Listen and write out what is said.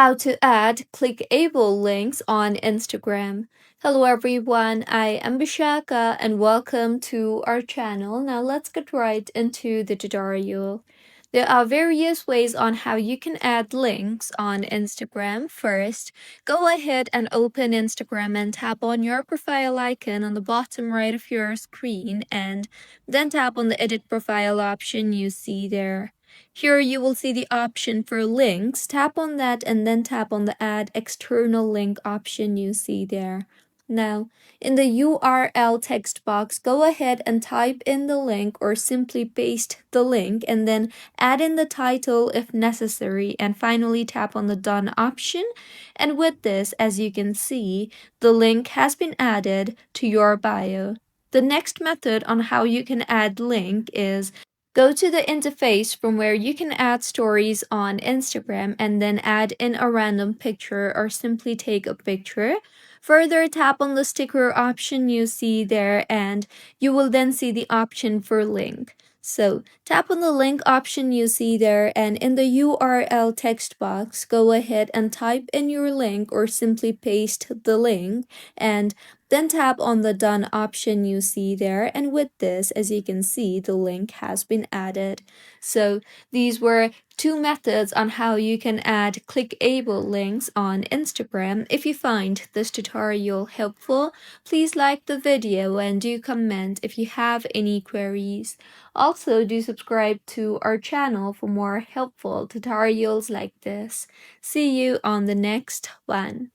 How to add clickable links on Instagram. Hello everyone, I am Bishaka and welcome to our channel. Now let's get right into the tutorial. There are various ways on how you can add links on Instagram. First, go ahead and open Instagram and tap on your profile icon on the bottom right of your screen and then tap on the edit profile option you see there. Here you will see the option for links. Tap on that and then tap on the add external link option you see there. Now, in the URL text box, go ahead and type in the link or simply paste the link and then add in the title if necessary and finally tap on the done option. And with this, as you can see, the link has been added to your bio. The next method on how you can add link is go to the interface from where you can add stories on Instagram and then add in a random picture or simply take a picture. Further, tap on the sticker option you see there and you will then see the option for link. So tap on the link option you see there and in the URL text box, go ahead and type in your link or simply paste the link and then tap on the done option you see there, and with this, as you can see, the link has been added. So these were two methods on how you can add clickable links on Instagram. If you find this tutorial helpful, please like the video and do comment if you have any queries. Also, do subscribe to our channel for more helpful tutorials like this. See you on the next one.